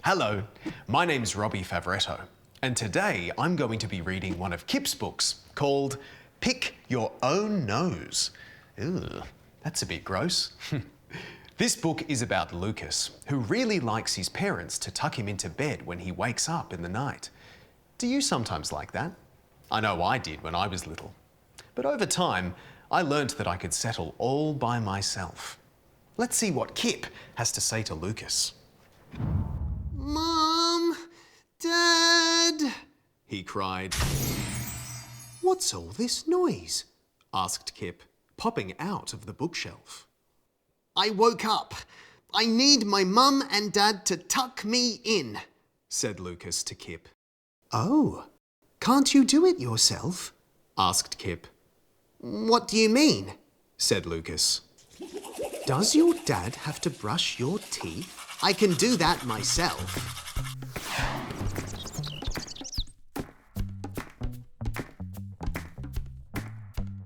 Hello, my name's Roby Favretto, and today I'm going to be reading one of Kip's books called Pick Your Own Nose. Ugh, that's a bit gross. This book is about Lucas, who really likes his parents to tuck him into bed when he wakes up in the night. Do you sometimes like that? I know I did when I was little. But over time, I learnt that I could settle all by myself. Let's see what Kip has to say to Lucas. Mom! Dad! He cried. What's all this noise? Asked Kip, popping out of the bookshelf. I woke up. I need my mum and dad to tuck me in, said Lucas to Kip. Oh, can't you do it yourself? Asked Kip. What do you mean? Said Lucas. Does your dad have to brush your teeth? I can do that myself.